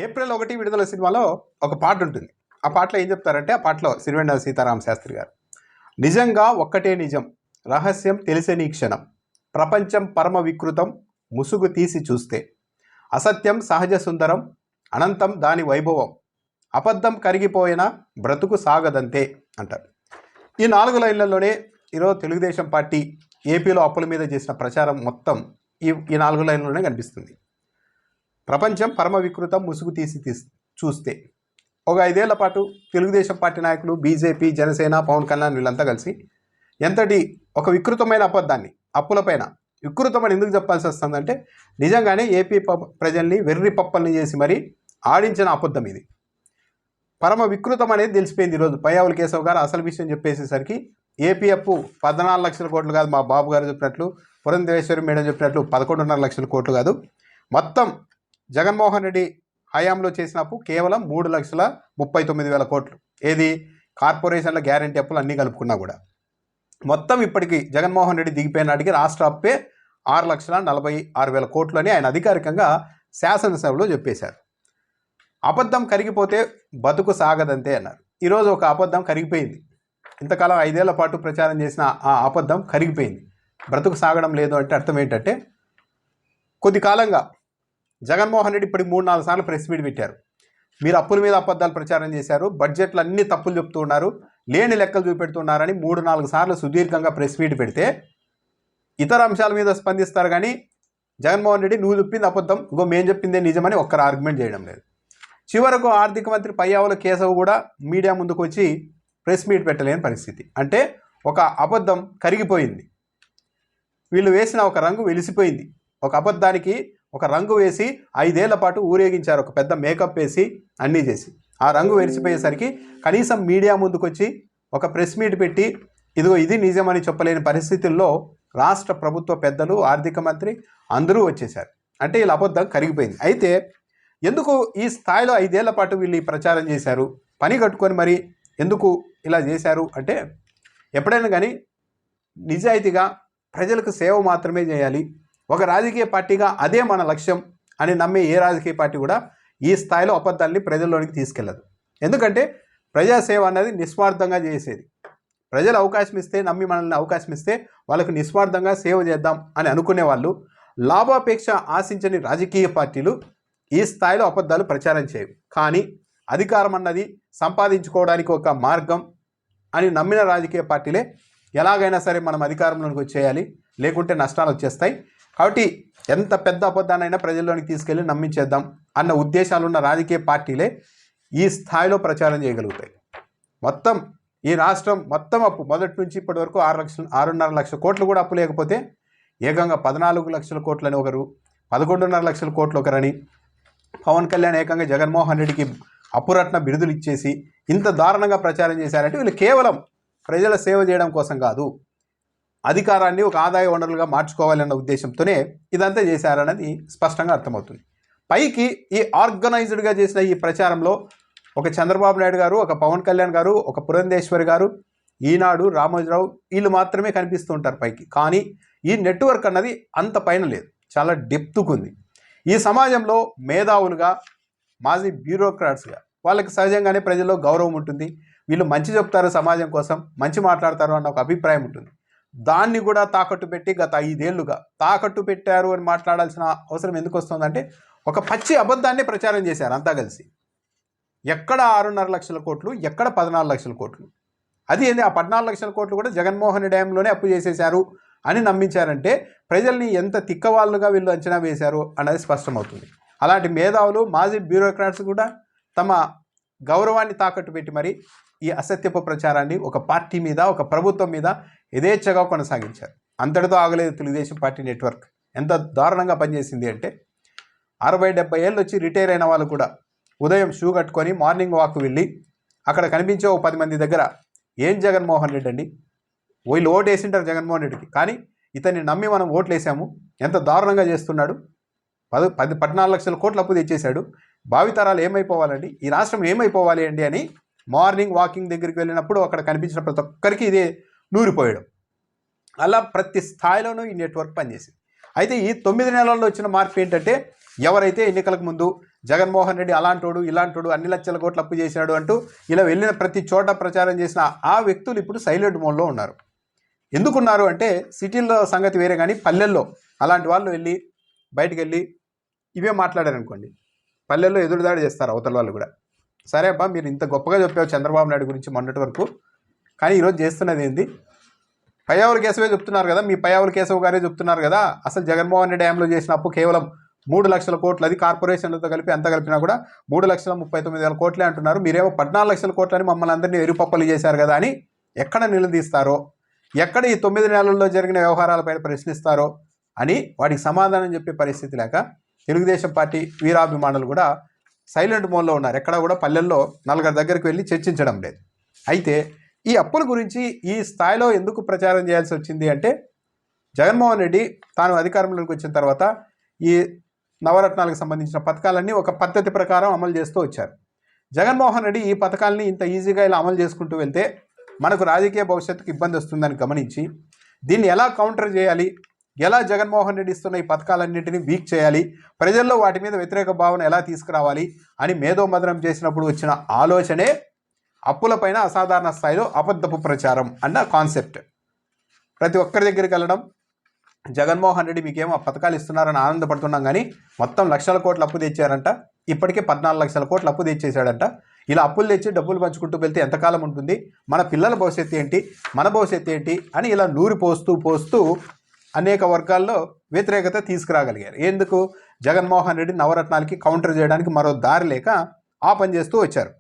April 1 విడుదల సినిమాలో ఒక పాట ఉంటుంది. ఆ పాటలో ఏం చెప్తారంటే, ఆ పాటలో సిరివెన్నెల సీతారామ శాస్త్రి గారు నిజంగా ఒక్కటే నిజం, రహస్యం తెలిసే క్షణం, ప్రపంచం పరమ వికృతం, ముసుగు తీసి చూస్తే, అసత్యం సహజ సుందరం, అనంతం దాని వైభవం, అబద్ధం కరిగిపోయినా బ్రతుకు సాగదంతే అంటారు. ఈ 4 లైన్లలోనే ఈరోజు తెలుగుదేశం పార్టీ ఏపీలో అప్పుల మీద చేసిన ప్రచారం మొత్తం ఈ 4 లైన్లలోనే కనిపిస్తుంది. ప్రపంచం పరమ వికృతం, ముసుగు తీసి చూస్తే. ఒక 5 ఏళ్ల పాటు తెలుగుదేశం పార్టీ నాయకులు, బీజేపీ, జనసేన, పవన్ కళ్యాణ్ వీళ్ళంతా కలిసి ఎంతటి ఒక వికృతమైన అబద్ధాన్ని అప్పులపైన వికృతమని ఎందుకు చెప్పాల్సి వస్తుందంటే, నిజంగానే ఏపీ ప్రజల్ని వెర్రి పప్పల్ని చేసి మరీ ఆడించిన అబద్ధం ఇది. పరమ వికృతం అనేది తెలిసిపోయింది. ఈరోజు పయ్యావుల కేశవ్ గారు అసలు విషయం చెప్పేసేసరికి ఏపీ అప్పు 14 లక్షల కోట్లు కాదు, మా బాబు గారు చెప్పినట్లు, పురంధేశ్వరి మేడం చెప్పినట్లు 11.5 లక్షల కోట్లు కాదు, మొత్తం జగన్మోహన్ రెడ్డి హయాంలో చేసిన అప్పు కేవలం 3,39,000 కోట్లు. ఏది కార్పొరేషన్ల గ్యారంటీ అప్పులు అన్నీ కలుపుకున్నా కూడా మొత్తం ఇప్పటికీ జగన్మోహన్ రెడ్డి దిగిపోయిన నాటికి రాష్ట్ర అప్పే 6,46,000 కోట్లు అని ఆయన అధికారికంగా శాసనసభలో చెప్పేశారు. అబద్ధం కరిగిపోతే బతుకు సాగదంతే అన్నారు. ఈరోజు ఒక అబద్ధం కరిగిపోయింది. ఇంతకాలం 5 ఏళ్ల పాటు ప్రచారం చేసిన ఆ అబద్ధం కరిగిపోయింది. బ్రతుకు సాగడం లేదు అంటే అర్థం ఏంటంటే, కొద్ది కాలంగా జగన్మోహన్ రెడ్డి ఇప్పటికి 3-4 సార్లు ప్రెస్ మీట్ పెట్టారు. మీరు అప్పుల మీద అబద్ధాలు ప్రచారం చేశారు, బడ్జెట్లు అన్ని తప్పులు చెప్తూ ఉన్నారు, లేని లెక్కలు చూపెడుతున్నారని 3-4 సార్లు సుదీర్ఘంగా ప్రెస్ మీట్ పెడితే ఇతర అంశాల మీద స్పందిస్తారు. కానీ జగన్మోహన్ రెడ్డి నువ్వు చెప్పింది అబద్ధం, ఇంకో మేము చెప్పిందే నిజమని ఒక్కరు ఆర్గ్యుమెంట్ చేయడం లేదు. చివరకు ఆర్థిక మంత్రి పయ్యావుల కేశవ్ కూడా మీడియా ముందుకు వచ్చి ప్రెస్ మీట్ పెట్టలేని పరిస్థితి. అంటే ఒక అబద్ధం కరిగిపోయింది. వీళ్ళు వేసిన ఒక రంగు వెలిసిపోయింది. ఒక అబద్ధానికి ఒక రంగు వేసి 5 ఏళ్ల పాటు ఊరేగించారు, ఒక పెద్ద మేకప్ వేసి అన్నీ చేసి. ఆ రంగు వెలిసిపోయేసరికి కనీసం మీడియా ముందుకొచ్చి ఒక ప్రెస్ మీట్ పెట్టి ఇదిగో ఇది నిజమని చెప్పలేని పరిస్థితుల్లో రాష్ట్ర ప్రభుత్వ పెద్దలు, ఆర్థిక మంత్రి అందరూ వచ్చేశారు. అంటే వీళ్ళ అబద్ధం కరిగిపోయింది. అయితే ఎందుకు ఈ స్థాయిలో 5 ఏళ్ల పాటు వీళ్ళు ఈ ప్రచారం చేశారు, పని కట్టుకొని మరి ఎందుకు ఇలా చేశారు అంటే, ఎప్పుడైనా కానీ నిజాయితీగా ప్రజలకు సేవ మాత్రమే చేయాలి, ఒక రాజకీయ పార్టీగా అదే మన లక్ష్యం అని నమ్మే ఏ రాజకీయ పార్టీ కూడా ఈ స్థాయిలో అబద్ధాలని ప్రజల్లోనికి తీసుకెళ్ళదు. ఎందుకంటే ప్రజాసేవ అనేది నిస్వార్థంగా చేసేది. ప్రజలు అవకాశం ఇస్తే, నమ్మి మనల్ని అవకాశం ఇస్తే వాళ్ళకు నిస్వార్థంగా సేవ చేద్దాం అని అనుకునే వాళ్ళు, లాభాపేక్ష ఆశించని రాజకీయ పార్టీలు ఈ స్థాయిలో అబద్ధాలు ప్రచారం చేయవు. కానీ అధికారం అన్నది సంపాదించుకోవడానికి ఒక మార్గం అని నమ్మిన రాజకీయ పార్టీలే ఎలాగైనా సరే మనం అధికారంలోకి వచ్చేయాలి, లేకుంటే నష్టాలు వచ్చేస్తాయి, కాబట్టి ఎంత పెద్ద అబద్ధానైనా ప్రజల్లోనికి తీసుకెళ్ళి నమ్మించేద్దాం అన్న ఉద్దేశాలున్న రాజకీయ పార్టీలే ఈ స్థాయిలో ప్రచారం చేయగలుగుతాయి. మొత్తం ఈ రాష్ట్రం మొత్తం అప్పు మొదటి నుంచి ఇప్పటి వరకు 6.5 లక్షల కోట్లు కూడా అప్పు లేకపోతే, ఏకంగా 14 లక్షల కోట్లని ఒకరు, 11.5 లక్షల కోట్లు ఒకరని, పవన్ కళ్యాణ్ ఏకంగా జగన్మోహన్ రెడ్డికి అప్పురత్న బిరుదులు ఇచ్చేసి ఇంత దారుణంగా ప్రచారం చేశారంటే వీళ్ళు కేవలం ప్రజల సేవ చేయడం కోసం కాదు, అధికారాన్ని ఒక ఆదాయ వనరులుగా మార్చుకోవాలన్న ఉద్దేశంతోనే ఇదంతా చేశారన్నది స్పష్టంగా అర్థమవుతుంది. పైకి ఈ ఆర్గనైజ్డ్గా చేసిన ఈ ప్రచారంలో ఒక చంద్రబాబు నాయుడు గారు, ఒక పవన్ కళ్యాణ్ గారు, ఒక పురంధేశ్వరి గారు, ఈనాడు, రామోజీరావు వీళ్ళు మాత్రమే కనిపిస్తూ ఉంటారు పైకి. కానీ ఈ నెట్వర్క్ అన్నది అంత పైన లేదు, చాలా డెప్త్కుంది. ఈ సమాజంలో మేధావులుగా, మాజీ బ్యూరోక్రాట్స్గా వాళ్ళకి సహజంగానే ప్రజల్లో గౌరవం ఉంటుంది. వీళ్ళు మంచి చెప్తారు, సమాజం కోసం మంచి మాట్లాడతారు అన్న ఒక అభిప్రాయం ఉంటుంది. దాన్ని కూడా తాకట్టు పెట్టి గత 5 ఏళ్లుగా తాకట్టు పెట్టారు అని మాట్లాడాల్సిన అవసరం ఎందుకు వస్తుందంటే, ఒక పచ్చి అబద్ధాన్ని ప్రచారం చేశారు అంతా కలిసి. ఎక్కడ 6.5 లక్షల కోట్లు, ఎక్కడ 14 లక్షల కోట్లు, అది ఏంది ఆ 14 లక్షల కోట్లు కూడా జగన్మోహన్ రెడ్డి హయాంలోనే అప్పు చేసేశారు అని నమ్మించారంటే ప్రజల్ని ఎంత తిక్కవాళ్ళుగా వీళ్ళు అంచనా వేశారు అన్నది స్పష్టమవుతుంది. అలాంటి మేధావులు, మాజీ బ్యూరోక్రాట్స్ కూడా తమ గౌరవాన్ని తాకట్టు పెట్టి మరి ఈ అసత్యపు ప్రచారాన్ని ఒక పార్టీ మీద, ఒక ప్రభుత్వం మీద యథేచ్ఛగా కొనసాగించారు. అంతటితో ఆగలేదు తెలుగుదేశం పార్టీ నెట్వర్క్. ఎంత దారుణంగా పనిచేసింది అంటే, 60-70 ఏళ్ళు వచ్చి రిటైర్ అయిన వాళ్ళు కూడా ఉదయం షూ కట్టుకొని మార్నింగ్ వాక్ వెళ్ళి అక్కడ కనిపించే 10 మంది దగ్గర, ఏం జగన్మోహన్ రెడ్డి అండి, వీళ్ళు ఓటు వేసింటారు జగన్మోహన్ రెడ్డికి, కానీ ఇతన్ని నమ్మి మనం ఓట్లు వేసాము, ఎంత దారుణంగా చేస్తున్నాడు, 14 లక్షల కోట్ల అప్పు తెచ్చేశాడు, భావితరాలు ఏమైపోవాలండి, ఈ రాష్ట్రం ఏమైపోవాలి అండి అని మార్నింగ్ వాకింగ్ దగ్గరికి వెళ్ళినప్పుడు అక్కడ కనిపించిన ప్రతి ఒక్కరికి ఇదే నూరిపోయడం. అలా ప్రతి స్థాయిలోనూ ఈ నెట్వర్క్ పనిచేసింది. అయితే ఈ 9 నెలల్లో వచ్చిన మార్పు ఏంటంటే, ఎవరైతే ఎన్నికలకు ముందు జగన్మోహన్ రెడ్డి అలాంటోడు ఇలాంటోడు అన్ని లక్షల కోట్లు అప్పు చేశాడు అంటూ ఇలా వెళ్ళిన ప్రతి చోట ప్రచారం చేసిన ఆ వ్యక్తులు ఇప్పుడు సైలెంట్ మోడ్లో ఉన్నారు. ఎందుకున్నారు అంటే సిటీల్లో సంగతి వేరే, కానీ పల్లెల్లో అలాంటి వాళ్ళు వెళ్ళి బయటికి వెళ్ళి ఇవే మాట్లాడారనుకోండి, పల్లెల్లో ఎదురుదాడి చేస్తారు అవతల వాళ్ళు కూడా. సరే అబ్బా, మీరు ఇంత గొప్పగా చెప్పావు చంద్రబాబు నాయుడు గురించి మొన్నటి వరకు, కానీ ఈరోజు చేస్తున్నది ఏంది? పయ్యావుల కేశవే చెప్తున్నారు కదా, మీ పయ్యావుల కేశవ్ గారే చెప్తున్నారు కదా, అసలు జగన్మోహన్ రెడ్డి హయాంలో చేసిన అప్పు కేవలం 3 లక్షల కోట్లు, అది కార్పొరేషన్లతో కలిపి ఎంత కలిపినా కూడా 3,39,000 కోట్లే అంటున్నారు. మీరేమో 14 లక్షల కోట్లని మమ్మల్ని అందరినీ ఎరుపప్పలు చేశారు కదా అని ఎక్కడ నిలదీస్తారో, ఎక్కడ ఈ 9 నెలల్లో జరిగిన వ్యవహారాలపైన ప్రశ్నిస్తారో అని వాటికి సమాధానం చెప్పే పరిస్థితి లేక తెలుగుదేశం పార్టీ వీరాభిమానులు కూడా సైలెంట్ మోడ్లో ఉన్నారు. ఎక్కడ కూడా పల్లెల్లో నలుగురి దగ్గరికి వెళ్ళి చర్చించడం లేదు. అయితే ఈ అప్పుల గురించి ఈ స్థాయిలో ఎందుకు ప్రచారం చేయాల్సి వచ్చింది అంటే, జగన్మోహన్ రెడ్డి తాను అధికారంలోకి వచ్చిన తర్వాత ఈ నవరత్నాలకు సంబంధించిన పథకాలన్నీ ఒక పద్ధతి ప్రకారం అమలు చేస్తూ వచ్చారు. జగన్మోహన్ రెడ్డి ఈ పథకాలని ఇంత ఈజీగా ఇలా అమలు చేసుకుంటూ వెళ్తే మనకు రాజకీయ భవిష్యత్తుకు ఇబ్బంది వస్తుందని గమనించి దీన్ని ఎలా కౌంటర్ చేయాలి, ఎలా జగన్మోహన్ రెడ్డి ఇస్తున్న ఈ పథకాలన్నింటినీ వీక్ చేయాలి, ప్రజల్లో వాటి మీద వ్యతిరేక భావన ఎలా తీసుకురావాలి అని మేధోమథనం చేసినప్పుడు వచ్చిన ఆలోచనే అప్పులపైన అసాధారణ స్థాయిలో అబద్ధపు ప్రచారం అన్న కాన్సెప్ట్. ప్రతి ఒక్కరి దగ్గరికి వెళ్ళడం, జగన్మోహన్ రెడ్డి మీకేమో పథకాలు ఇస్తున్నారని ఆనందపడుతున్నాం, కానీ మొత్తం లక్షల కోట్ల అప్పు తెచ్చారంట, ఇప్పటికే 14 లక్షల కోట్ల అప్పు తెచ్చేశాడంట. ఇలా అప్పులు తెచ్చి డబ్బులు పంచుకుంటూ వెళ్తే ఎంతకాలం ఉంటుంది, మన పిల్లల భవిష్యత్తు ఏంటి, మన భవిష్యత్తు ఏంటి అని ఇలా నూరి పోస్తూ అనేక వర్గాల్లో వ్యతిరేకత తీసుకురాగలిగారు. ఎందుకు? జగన్మోహన్ రెడ్డి నవరత్నాలకి కౌంటర్ చేయడానికి మరో దారి లేక ఆ పని చేస్తూ వచ్చారు.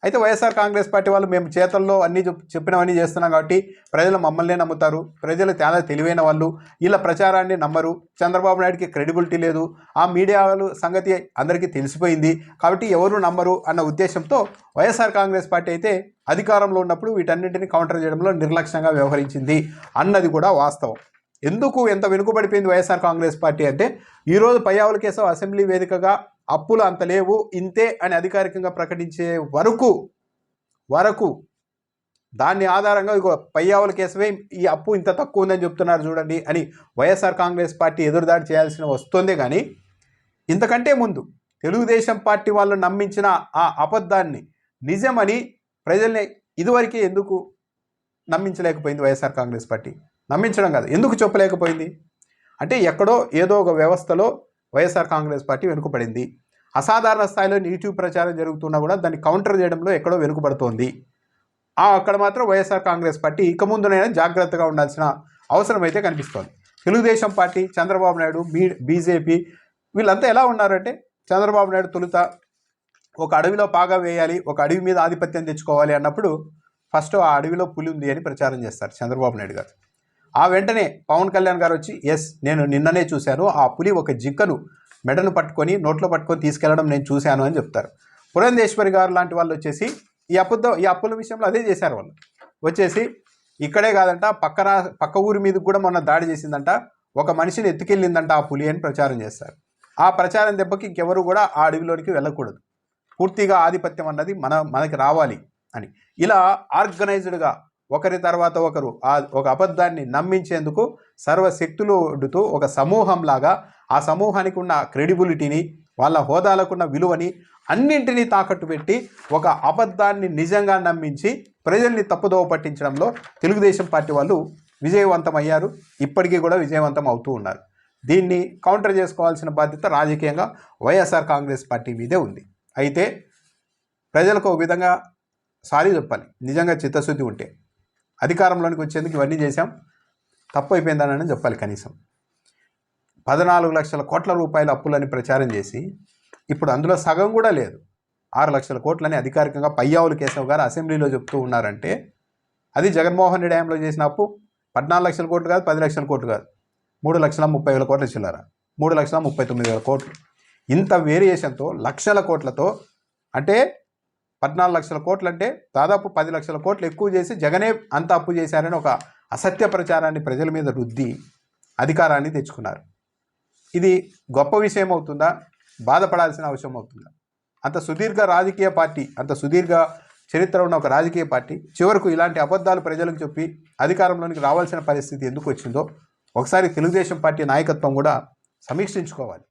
అయితే వైఎస్ఆర్ కాంగ్రెస్ పార్టీ వాళ్ళు మేము చేతల్లో అన్నీ చెప్పినవన్నీ చేస్తున్నాం కాబట్టి ప్రజలు మమ్మల్నే నమ్ముతారు, ప్రజలు చాలా తెలివైన వాళ్ళు, వీళ్ళ ప్రచారాన్ని నమ్మరు, చంద్రబాబు నాయుడికి క్రెడిబిలిటీ లేదు, ఆ మీడియా వాళ్ళు సంగతి అందరికీ తెలిసిపోయింది కాబట్టి ఎవరు నమ్మరు అన్న ఉద్దేశంతో వైఎస్ఆర్ కాంగ్రెస్ పార్టీ అయితే అధికారంలో ఉన్నప్పుడు వీటన్నింటినీ కౌంటర్ చేయడంలో నిర్లక్ష్యంగా వ్యవహరించింది అన్నది కూడా వాస్తవం. ఎందుకు ఎంత వెనుకబడిపోయింది వైఎస్ఆర్ కాంగ్రెస్ పార్టీ అంటే, ఈరోజు పయ్యావుల కేశవ్ అసెంబ్లీ వేదికగా అప్పులు అంత లేవు ఇంతే అని అధికారికంగా ప్రకటించే వరకు దాన్ని ఆధారంగా ఇగో పయ్యావుల కేశవే ఈ అప్పు ఇంత తక్కువ ఉందని చెప్తున్నారు చూడండి అని వైఎస్ఆర్ కాంగ్రెస్ పార్టీ ఎదురుదాడి చేయాల్సిన వస్తుందే. కానీ ఇంతకంటే ముందు తెలుగుదేశం పార్టీ వాళ్ళు నమ్మించిన ఆ అబద్ధాన్ని నిజమని ప్రజల్ని ఇదివరకే ఎందుకు నమ్మించలేకపోయింది వైఎస్ఆర్ కాంగ్రెస్ పార్టీ? నమ్మించడం కాదు, ఎందుకు చెప్పలేకపోయింది అంటే, ఎక్కడో ఏదో ఒక వ్యవస్థలో వైఎస్ఆర్ కాంగ్రెస్ పార్టీ వెనుకబడింది. అసాధారణ స్థాయిలో నెగిటివ్ ప్రచారం జరుగుతున్నా కూడా దాన్ని కౌంటర్ చేయడంలో ఎక్కడో వెనుకబడుతోంది. అక్కడ మాత్రం వైఎస్ఆర్ కాంగ్రెస్ పార్టీ ఇక ముందునైనా జాగ్రత్తగా ఉండాల్సిన అవసరం అయితే కనిపిస్తోంది. తెలుగుదేశం పార్టీ, చంద్రబాబు నాయుడు, బీజేపీ వీళ్ళంతా ఎలా ఉన్నారంటే, చంద్రబాబు నాయుడు తొలుత ఒక అడవిలో పాగా వేయాలి, ఒక అడవి మీద ఆధిపత్యం తెచ్చుకోవాలి అన్నప్పుడు ఫస్ట్ ఆ అడవిలో పులి ఉంది అని ప్రచారం చేస్తారు చంద్రబాబు నాయుడు గారు. ఆ వెంటనే పవన్ కళ్యాణ్ గారు వచ్చి నేను నిన్ననే చూశాను, ఆ పులి ఒక జిక్కను మెడను పట్టుకొని నోట్లో పట్టుకొని తీసుకెళ్లడం నేను చూశాను అని చెప్తారు. పురంధేశ్వరి గారు లాంటి వాళ్ళు వచ్చేసి ఈ అప్పుల విషయంలో అదే చేశారు. వాళ్ళు వచ్చేసి ఇక్కడే కాదంట, పక్క ఊరి మీద కూడా మొన్న దాడి చేసిందంట, ఒక మనిషిని ఎత్తుకెళ్ళిందంట ఆ పులి అని ప్రచారం చేస్తారు. ఆ ప్రచారం దెబ్బకి ఇంకెవరు కూడా ఆ అడవిలోనికి వెళ్ళకూడదు, పూర్తిగా ఆధిపత్యం అన్నది మనకి రావాలి అని ఇలా ఆర్గనైజ్డ్గా ఒకరి తర్వాత ఒకరు ఒక అబద్ధాన్ని నమ్మించేందుకు సర్వశక్తులు ఒడ్డుతూ ఒక సమూహంలాగా ఆ సమూహానికి ఉన్న క్రెడిబిలిటీని, వాళ్ళ హోదాలకున్న విలువని అన్నింటినీ తాకట్టు పెట్టి ఒక అబద్ధాన్ని నిజంగా నమ్మించి ప్రజల్ని తప్పుదోవ పట్టించడంలో తెలుగుదేశం పార్టీ వాళ్ళు విజయవంతమయ్యారు, ఇప్పటికీ కూడా విజయవంతం అవుతూ ఉన్నారు. దీన్ని కౌంటర్ చేసుకోవాల్సిన బాధ్యత రాజకీయంగా వైఎస్ఆర్ కాంగ్రెస్ పార్టీ మీదే ఉంది. అయితే ప్రజలకు ఒక విధంగా సారీ చెప్పాలి, నిజంగా చిత్తశుద్ధి ఉంటే. అధికారంలోనికి వచ్చేందుకు ఇవన్నీ చేశాం, తప్పు అయిపోయిందని చెప్పాలి. కనీసం 14 లక్షల కోట్ల రూపాయల అప్పులని ప్రచారం చేసి ఇప్పుడు అందులో సగం కూడా లేదు, 6 లక్షల కోట్లని అధికారికంగా పయ్యావుల కేశవ్ గారు అసెంబ్లీలో చెప్తూ ఉన్నారంటే, అది జగన్మోహన్ రెడ్డి హయాంలో చేసిన అప్పు 14 లక్షల కోట్లు కాదు, 10 లక్షల కోట్లు కాదు, 3,30,000 కోట్ల చిల్లర, 3,39,000 కోట్లు. ఇంత వేరియేషన్తో లక్షల కోట్లతో, అంటే 14 లక్షల కోట్లు అంటే దాదాపు 10 లక్షల కోట్లు ఎక్కువ చేసి జగనే అంత అప్పు చేశారని ఒక అసత్య ప్రచారాన్ని ప్రజల మీద రుద్ది అధికారాన్ని తెచ్చుకున్నారు. ఇది గొప్ప విషయం అవుతుందా, బాధపడాల్సిన అవసరం అవుతుందా? అంత సుదీర్ఘ రాజకీయ పార్టీ, అంత సుదీర్ఘ చరిత్ర ఉన్న ఒక రాజకీయ పార్టీ చివరకు ఇలాంటి అబద్ధాలు ప్రజలకు చెప్పి అధికారంలోనికి రావాల్సిన పరిస్థితి ఎందుకు వచ్చిందో ఒకసారి తెలుగుదేశం పార్టీ నాయకత్వం కూడా సమీక్షించుకోవాలి.